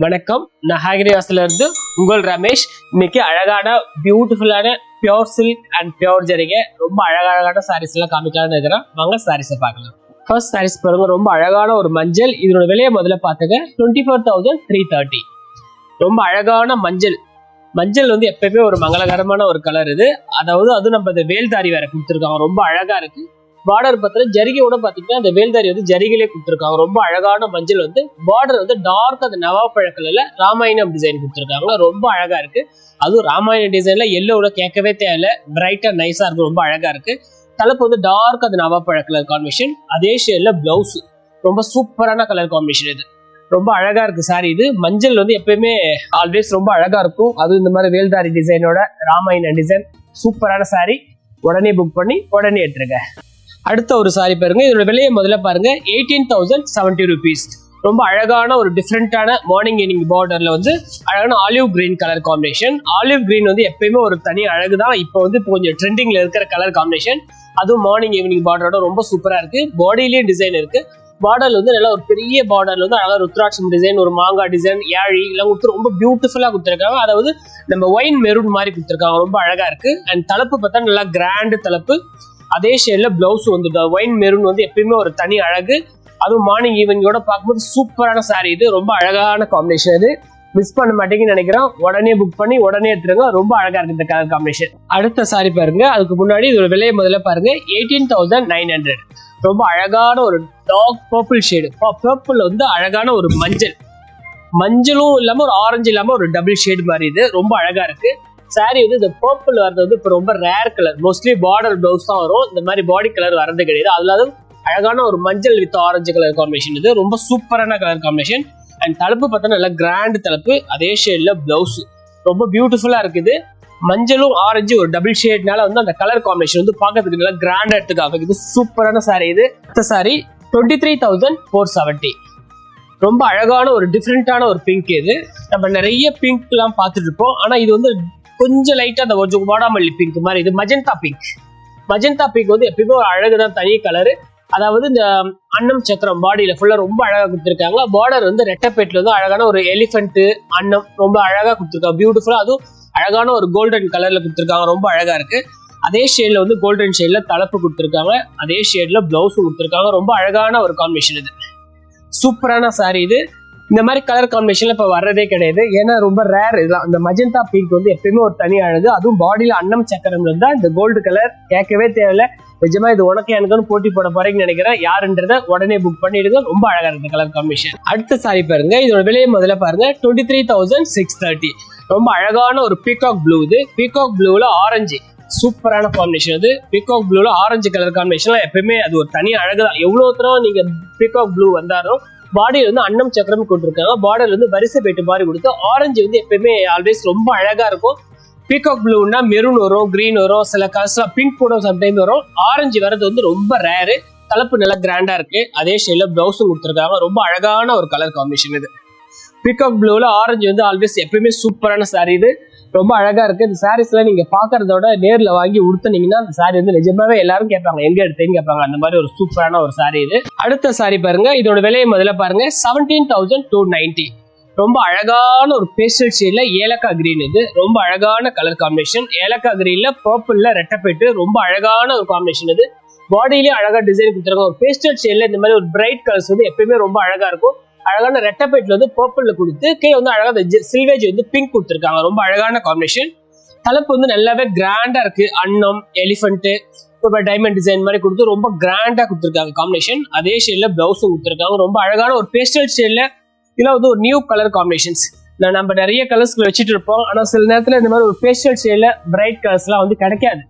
வணக்கம், நான் ஹாகிரிவாஸ்ல இருந்து உங்கள் ரமேஷ். இன்னைக்கு அழகான பியூட்டிஃபுல்லான பியோர் சில்க் அண்ட் பியோர் ஜரிகை ரொம்ப அழகான சாரீஸ் எல்லாம் காமிக்கலாம்னு இருக்கிறேன். வாங்க சாரீஸை பார்க்கலாம். ஃபர்ஸ்ட் சாரீஸ் பாருங்க, ரொம்ப அழகான ஒரு மஞ்சள். இதோட விலையை முதல்ல பார்த்துங்க, 24,330. ரொம்ப அழகான மஞ்சள். மஞ்சள் வந்து எப்பயுமே ஒரு மங்களகரமான ஒரு கலர் இது. அதாவது அது நம்ம இந்த வேல்தாரி வேற கொடுத்துருக்காங்க, ரொம்ப அழகா இருக்கு. பார்டர் பத்திர ஜரிகையோட பாத்தீங்கன்னா அந்த வேல்தாரி வந்து ஜரிகையிலே கொடுத்துருக்காங்க. ரொம்ப அழகான மஞ்சள் வந்து பார்டர் வந்து டார்க் அந்த நவாப்பழ கலர்ல ராமாயணம் டிசைன் கொடுத்துருக்காங்க. ரொம்ப அழகா இருக்கு. அதுவும் ராமாயண டிசைன்ல எல்லோட கேட்கவே தேவையில்ல, பிரைட்டா நைஸா இருக்கு, ரொம்ப அழகா இருக்கு. தலைப்பு வந்து டார்க் அந்த நவாப்பழ கலர் காம்பினேஷன். அதே ஷேட்ல பிளவுஸ் ரொம்ப சூப்பரான கலர் காம்பினேஷன். இது ரொம்ப அழகா இருக்கு சாரி. இது மஞ்சள் வந்து எப்பயுமே ஆல்வேஸ் ரொம்ப அழகா இருக்கும். அதுவும் இந்த மாதிரி வேல்தாரி டிசைனோட ராமாயண டிசைன் சூப்பரான சாரி. உடனே புக் பண்ணி உடனே எடுத்துருங்க. அடுத்த ஒரு சாரி பாருங்க, இதோட விலையை முதல்ல பாருங்க, 18,070 rupees. ரொம்ப அழகான ஒரு டிஃப்ரெண்டான மார்னிங் ஈவினிங் பார்டர்ல வந்து அழகான olive green colour combination. Olive green வந்து எப்பயுமே ஒரு தனி அழகு தான். இப்போ வந்து கொஞ்சம் ட்ரெண்டிங்ல இருக்கிற கலர் காம்பினேஷன். அதுவும் மார்னிங் ஈவினிங் பார்டரோட ரொம்ப சூப்பரா இருக்கு. பாடியிலேயே டிசைன் இருக்கு. பார்டர்ல வந்து நல்லா ஒரு பெரிய பார்டர்ல வந்து அழகா ருத்ராட்சம் டிசைன், ஒரு மாங்காய் டிசைன், யாழி எல்லாம் கொடுத்து ரொம்ப பியூட்டிஃபுல்லா கொடுத்துருக்காங்க. அதாவது நம்ம ஒயின் மெரூன் மாதிரி கொடுத்துருக்காங்க. ரொம்ப அழகா இருக்கு. அண்ட் தலைப்பு பார்த்தா நல்லா கிராண்ட் தலைப்பு. அதே ஷேட்ல பிளவுஸ் வந்து ஒயின் மெரூன் வந்து எப்பயுமே ஒரு தனி அழகு. அதுவும் மார்னிங் ஈவினிங்கோட பார்க்கும்போது சூப்பரான சாரி. இது ரொம்ப அழகான காம்பினேஷன். இது மிஸ் பண்ண மாட்டேங்குன்னு நினைக்கிறேன். உடனே புக் பண்ணி உடனே எடுத்துருங்க. ரொம்ப அழகா இருக்கு இந்த கலர் காம்பினேஷன். அடுத்த சாரி பாருங்க, அதுக்கு முன்னாடி இதோட விலையை முதல்ல பாருங்க, 18,900. ரொம்ப அழகான ஒரு டார்க் பர்பிள் ஷேடு. பர்பிள் வந்து அழகான ஒரு மஞ்சள். மஞ்சளும் இல்லாம ஒரு ஆரஞ்சு இல்லாம ஒரு டபுள் ஷேடு மாதிரி. இது ரொம்ப அழகா இருக்கு. சாரி வந்து இந்த பர்பிள் வரது வந்து இப்போ ரொம்ப rare colour. Mostly border blouse தான் வரும், இந்த மாதிரி பாடி கலர் வரது கிடையாது. அதுல அழகான ஒரு மஞ்சள் வித் ஆரஞ்சு கலர் காம்பினேஷன். இது ரொம்ப சூப்பரான கலர் காம்பினேஷன். அண்ட் தலைப்பு பார்த்தா நல்லா கிராண்ட் தலைப்பு. அதே ஷேட்ல பிளவுஸ் ரொம்ப பியூட்டிஃபுல்லா இருக்குது. மஞ்சளும் ஆரஞ்சு ஒரு டபுள் ஷேட்னால வந்து அந்த கலர் காம்பினேஷன் வந்து பார்க்கறதுக்கு நல்லா கிராண்டா எடுத்துக்காக. இது சூப்பரான சாரி. இது அடுத்த சாரி 23,470. ரொம்ப அழகான ஒரு டிஃப்ரெண்டான ஒரு பிங்க். இது நம்ம நிறைய பிங்க் எல்லாம் பார்த்துட்டு இருப்போம், ஆனா இது வந்து கொஞ்சம் லைட்டா அந்த கொஞ்சம் வாடாமல்லி பிங்க் மாதிரி. இது மஜந்தா பிங்க். மஜந்தா பிங்க் வந்து எப்பயுமே ஒரு அழகுதான், தனி கலரு. அதாவது இந்த அன்னம் சக்கரம் பாடியில ஃபுல்லா ரொம்ப அழகா கொடுத்துருக்காங்க. பார்டர் வந்து ரெட்டப்பேட்ல வந்து அழகான ஒரு எலிஃபென்ட் அன்னம் ரொம்ப அழகா கொடுத்துருக்காங்க, பியூட்டிஃபுல்லா. அதுவும் அழகான ஒரு கோல்டன் கலர்ல கொடுத்துருக்காங்க, ரொம்ப அழகா இருக்கு. அதே ஷேட்ல வந்து கோல்டன் ஷேட்ல தலைப்பு கொடுத்துருக்காங்க. அதே ஷேட்ல பிளவுஸும் கொடுத்துருக்காங்க. ரொம்ப அழகான ஒரு காம்பினேஷன். இது சூப்பரான சாரி. இது இந்த மாதிரி கலர் காம்பினேஷன்ல இப்ப வர்றதே கிடையாது, ஏன்னா ரொம்ப ரேர். இதுதான் இந்த மஜந்தா பிங்க் வந்து எப்பயுமே ஒரு தனி அழகு. அதுவும் பாடியில அன்னம் சக்கரம் இருந்தா இந்த கோல்டு கலர் கேட்கவே தேவையில்ல. நிஜமா இது உனக்கு எனக்குன்னு போட்டி போட போறீங்கன்னு நினைக்கிறேன். யாருன்றத உடனே புக் பண்ணிடுங்க. ரொம்ப அழகா இருக்கு கலர் காம்பினேஷன். அடுத்த சாரி பாருங்க, இதோட விலையை முதல்ல பாருங்க, 23,630. ரொம்ப அழகான ஒரு பீகாக் ப்ளூ. இது பீகாக் ப்ளூல ஆரஞ்சு சூப்பரான காம்பினேஷன். அது பீகாக் ப்ளூல ஆரஞ்சு கலர் காம்பினேஷன் எப்பயுமே அது ஒரு தனி அழகுதான். எவ்வளவு தூரம் நீங்க பீகாக் ப்ளூ வந்தாலும் பாடியில வந்து அன்னம் சக்கரம் கொடுத்துருக்காங்க. பார்டர்ல வந்து வரிசை பேட்டு மாதிரி கொடுத்து ஆரஞ்சு வந்து எப்பயுமே ஆல்வேஸ் ரொம்ப அழகா இருக்கும். பீகாக் ப்ளூன்னா மெரூன் வரும், கிரீன் வரும், சில கலர்ஸ் பிங்க் கூட சம்டைம் வரும். ஆரஞ்சு வரது வந்து ரொம்ப ரேரு. தலைப்பு நல்லா கிராண்டா இருக்கு. அதே ஷேட்ல பிளவுஸும் கொடுத்துருக்காங்க. ரொம்ப அழகான ஒரு கலர் காம்பினேஷன். இது பீகாக் ப்ளூல ஆரஞ்சு வந்து ஆல்வேஸ் எப்பயுமே சூப்பரான சாரி. இது ரொம்ப அழகா இருக்கு. இந்த சாரீஸ்ல நீங்க பாக்குறதோட நேர்ல வாங்கி உடுத்துனீங்கன்னா அந்த சாரி வந்து நிஜமாவே எல்லாரும் கேட்பாங்க, எங்க எடுத்தேன்னு கேட்பாங்க. அந்த மாதிரி ஒரு சூப்பரான ஒரு சாரி. இது அடுத்த சாரி பாருங்க, இதோட விலையை முதல்ல பாருங்க, 17,290. ரொம்ப அழகான ஒரு பேஸ்டல் ஷேட்ல ஏலக்காய் கிரீன். இது ரொம்ப அழகான கலர் காம்பினேஷன். ஏலக்காய் கிரீன்ல பர்பிள்ல ரெட்டப்பேட்டு ரொம்ப அழகான ஒரு காம்பினேஷன். இது பாடியிலேயே அழகா டிசைன் கொடுத்துருக்காங்க. ஒரு பேஸ்டல் ஷேட்ல இந்த மாதிரி ஒரு பிரைட் கலர்ஸ் வந்து எப்பயுமே ரொம்ப அழகா இருக்கும். அழகான ரெட்டப்பேட்ல வந்து பர்பிள்ல கொடுத்து கே வந்து அழகா சில்வேஜ் வந்து பிங்க் கொடுத்துருக்காங்க. ரொம்ப அழகான காம்பினேஷன். தலைப்பு வந்து நல்லாவே கிராண்டா இருக்கு. அன்னம் எலிஃபென்ட் டைமண்ட் டிசைன் மாதிரி கொடுத்து ரொம்ப கிராண்டா கொடுத்துருக்காங்க காம்பினேஷன். அதே ஷேட்ல பிளவுஸும் கொடுத்துருக்காங்க. ரொம்ப அழகான ஒரு பேஸ்டல் ஷேட்ல இதெல்லாம் வந்து ஒரு நியூ கலர் காம்பினேஷன்ஸ். நம்ம நிறைய கலர்ஸ் வச்சுட்டு இருப்போம், ஆனா சில நேரத்துல இந்த மாதிரி ஒரு பேஸ்டல் ஷேட்ல பிரைட் கலர்ஸ் எல்லாம் வந்து கிடைக்காது.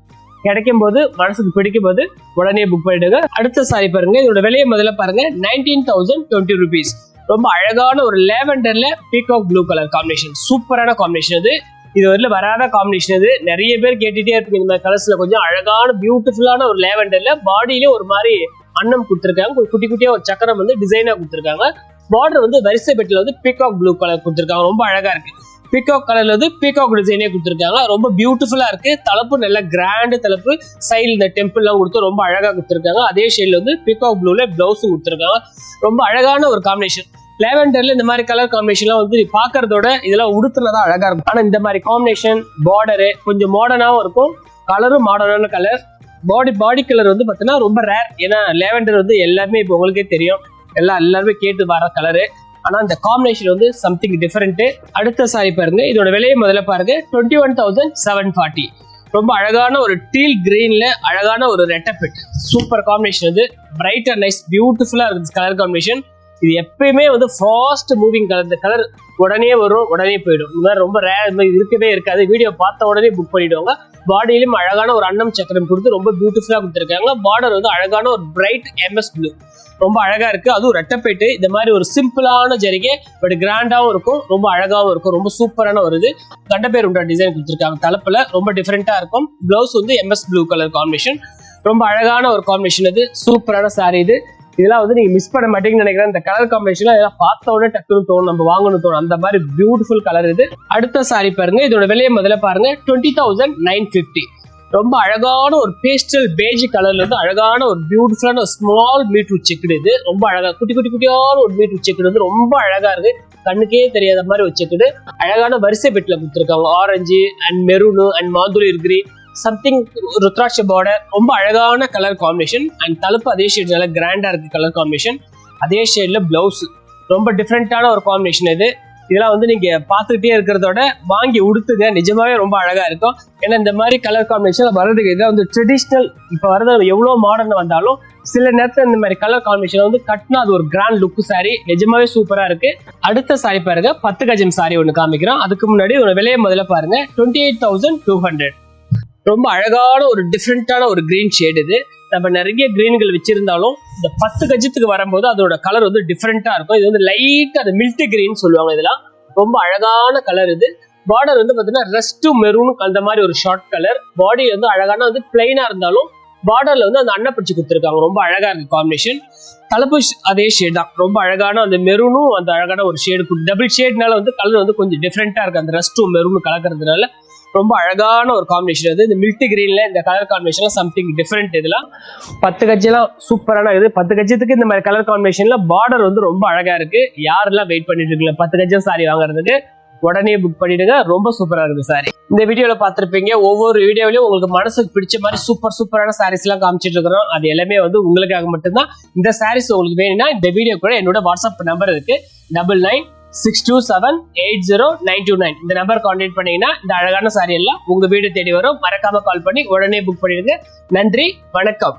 கிடைக்கும் போது மனசுக்கு பிடிக்கும் போது உடனே புக் பண்ணிடுங்க. அடுத்த சாரி பாருங்க, இதோட விலையை முதல்ல பாருங்க, 19,020 rupees. ரொம்ப அழகான ஒரு லேவெண்டர்ல பீகாக் ப்ளூ கலர் காம்பினேஷன். சூப்பரான காம்பினேஷன். இது வரல வராத காம்பினேஷன். இது நிறைய பேர் கேட்டுட்டே இருக்கு இந்த மாதிரி கலர்ஸ்ல. கொஞ்சம் அழகான பியூட்டிஃபுல்லான ஒரு லேவெண்டர்ல பாடியிலே ஒரு மாதிரி அன்னம் கொடுத்துருக்காங்க. குட்டி குட்டியா ஒரு சக்கரம் வந்து டிசைனா கொடுத்துருக்காங்க. பார்டர் வந்து வரிசை பெட்டில வந்து பீகாக் ப்ளூ கலர் கொடுத்துருக்காங்க. ரொம்ப அழகா இருக்கு. பீகாக் கலர்ல வந்து பீகாக் டிசைனே கொடுத்துருக்காங்க. ரொம்ப பியூட்டிஃபுல்லா இருக்கு. தலைப்பு நல்ல கிராண்ட் தலைப்பு. சைடு இந்த டெம்பிள் எல்லாம் கொடுத்து ரொம்ப அழகா கொடுத்துருக்காங்க. அதே ஷேட்ல வந்து பீகாக் ப்ளூல பிளவுஸும் கொடுத்துருக்காங்க. ரொம்ப அழகான ஒரு காம்பினேஷன். லாவெண்டர்ல இந்த மாதிரி கலர் காம்பினேஷன்லாம் வந்து பாக்குறதோட இதெல்லாம் உடுத்துனதான் அழகா இருக்கும். ஆனா இந்த மாதிரி காம்பினேஷன் பார்டரு கொஞ்சம் மாடர்னாவும் இருக்கும், கலரும் மாடர்னான கலர். பாடி கலர் வந்து பாத்தீங்கன்னா ரொம்ப ரேர். ஏன்னா லாவெண்டர் வந்து எல்லாருமே இப்போ உங்களுக்கே தெரியும், எல்லாருமே கேட்டு வர கலரு. ஆனா இந்த காம்பினேஷன் வந்து சம்திங் டிஃபரெண்ட். அடுத்த சாரி பாருங்க, இதோட விலையை முதல்ல பாருங்க 21,740. ரொம்ப அழகான ஒரு டீல் கிரீன்ல அழகான ஒரு ரெட்டப்பெட், சூப்பர் காம்பினேஷன். இது பிரைட் அண்ட் நைஸ் பியூட்டிஃபுல்லா இருக்கு கலர் காம்பினேஷன். இது எப்பயுமே வந்து ஃபாஸ்ட் மூவிங் கலர். இந்த கலர் உடனே வரும், உடனே போயிடும். இந்த மாதிரி ரொம்ப ரேர் இருக்கவே இருக்காது. வீடியோ பார்த்த உடனே புக் பண்ணிடுவாங்க. பாடியிலும் அழகான ஒரு அன்னம் சக்கரம் கொடுத்து ரொம்ப பியூட்டிஃபுல்லா கொடுத்துருக்காங்க. பார்டர் வந்து அழகான ஒரு பிரைட் MS ப்ளூ, ரொம்ப அழகா இருக்கு. அதுவும் ரெட்டப்பேட்டு. இந்த மாதிரி ஒரு சிம்பிளான ஜரிகை, பட் கிராண்டாவும் இருக்கும், ரொம்ப அழகாவும் இருக்கும். ரொம்ப சூப்பரான ஒரு இது கண்டபேர் உண்டா டிசைன் கொடுத்துருக்காங்க. தலைப்புல ரொம்ப டிஃப்ரெண்டா இருக்கும். பிளவுஸ் வந்து MS ப்ளூ கலர் காம்பினேஷன், ரொம்ப அழகான ஒரு காம்பினேஷன். இது சூப்பரான சாரி. இதெல்லாம் வந்து நீங்க மிஸ் பண்ண மாட்டீங்கன்னு நினைக்கிறேன். இந்த கலர் காம்பினேஷன் இதெல்லாம் பார்த்த உடனே டக்குனு தோணும், நம்ம வாங்கணும் தோணும். அந்த மாதிரி பியூட்டிஃபுல் கலர் இது. அடுத்த சாரி பாருங்க, இதோட விலையை முதல்ல பாருங்க 20,950. ரொம்ப அழகான ஒரு பேஸ்டல் பேஜ் கலர்ல இருந்து அழகான ஒரு பியூட்டிஃபுல்லான ஸ்மால் பீட்ரூட் செக்குடு. இது ரொம்ப அழகா குட்டியான ஒரு பீட்ரூட் செக்குடு வந்து ரொம்ப அழகா இருக்கு. கண்ணுக்கே தெரியாத மாதிரி ஒரு செக்குடு. அழகான வரிசை பெட்டில கொடுத்துருக்காங்க. ஆரஞ்சு அண்ட் மெரூனு அண்ட் மாதுளை கிரீன் சம்திங் ருத்ராட்ச பார்டர். ரொம்ப அழகான கலர் காம்பினேஷன். அண்ட் தலுப்பு அதே ஷேட் நல்லா கிராண்டா இருக்கு கலர் காம்பினேஷன். அதே ஷேட்ல பிளவுஸ் ரொம்ப டிஃப்ரெண்டான ஒரு காம்பினேஷன். இதெல்லாம் வந்து நீங்க பாத்துக்கிட்டே இருக்கிறதோட வாங்கி உடுத்துங்க, நிஜமாவே ரொம்ப அழகா இருக்கும். ஏன்னா இந்த மாதிரி கலர் காம்பினேஷன் வர்றதுக்கு இதெல்லாம் வந்து ட்ரெடிஷ்னல். இப்ப வர்றது எவ்வளவு மாடர்ன் வந்தாலும் சில நேரத்துல இந்த மாதிரி கலர் காம்பினேஷன் வந்து கட்டினா அது ஒரு கிராண்ட் லுக் சாரி. நிஜமாவே சூப்பரா இருக்கு. அடுத்த சாரி பாருங்க, 10 கஜம் சாரி ஒண்ணு காமிக்கிறோம். அதுக்கு முன்னாடி ஒரு விலையை முதல்ல பாருங்க 28,200. ரொம்ப அழகான ஒரு டிஃப்ரெண்டான ஒரு கிரீன் ஷேட். இது நம்ம நிறைய கிரீன்கள் வச்சிருந்தாலும் இந்த 10 கஜத்துக்கு வரும்போது அதோட கலர் வந்து டிஃப்ரெண்டா இருக்கும். இது வந்து லைட் அது மில்ட் கிரீன் சொல்லுவாங்க. இதெல்லாம் ரொம்ப அழகான கலர். இது பார்டர் வந்து பாத்தீங்கன்னா ரெஸ்ட் மெரூன் அந்த மாதிரி ஒரு ஷார்ட் கலர். பாடி வந்து அழகான வந்து பிளைனா இருந்தாலும் பார்டர்ல வந்து அந்த அன்ன பிடிச்சு கொடுத்துருக்காங்க. ரொம்ப அழகா இருக்கு காம்பினேஷன். தலைப்பு அதே ஷேட் தான். ரொம்ப அழகான அந்த மெரூனும் அந்த அழகான ஒரு ஷேடு டபுள் ஷேட்னால வந்து கலர் வந்து கொஞ்சம் டிஃப்ரெண்டா இருக்கு. அந்த ரெஸ்ட்டும் மெரூனும் கலக்கிறதுனால ரொம்ப அழகான ஒரு காம்பினேஷன். அது இந்த மில்ட் கிரீன்ல இந்த கலர் காம்பினேஷன் சம்திங் டிஃப்ரெண்ட். இதெல்லாம் 10 கஜெல்லாம் சூப்பரான இது. 10 கஜத்துக்கு இந்த மாதிரி கலர் காம்பினேஷன்ல பார்டர் வந்து ரொம்ப அழகா இருக்கு. யாரெல்லாம் வெயிட் பண்ணிட்டு இருக்கீங்க 10 கஜம் சாரி வாங்குறதுக்கு உடனே புக் பண்ணிடுங்க. ரொம்ப சூப்பரா இருக்கு சாரி. இந்த வீடியோல பாத்திருப்பீங்க, ஒவ்வொரு வீடியோலயும் உங்களுக்கு மனசுக்கு பிடிச்ச மாதிரி சூப்பரான சாரீஸ் எல்லாம் காமிச்சிட்டு இருக்கிறோம். அது எல்லாமே வந்து உங்களுக்காக மட்டும்தான். இந்த சாரீஸ் உங்களுக்கு வேணும்னா இந்த வீடியோ கூட என்னோட வாட்ஸ்அப் நம்பர் இருக்கு 9962780929. இந்த நம்பர் கான்டாக்ட் பண்ணீங்கன்னா இந்த அழகான சாரி எல்லாம் உங்க வீடு தேடி வரும். மறக்காம கால் பண்ணி உடனே புக் பண்ணிடுங்க. நன்றி, வணக்கம்.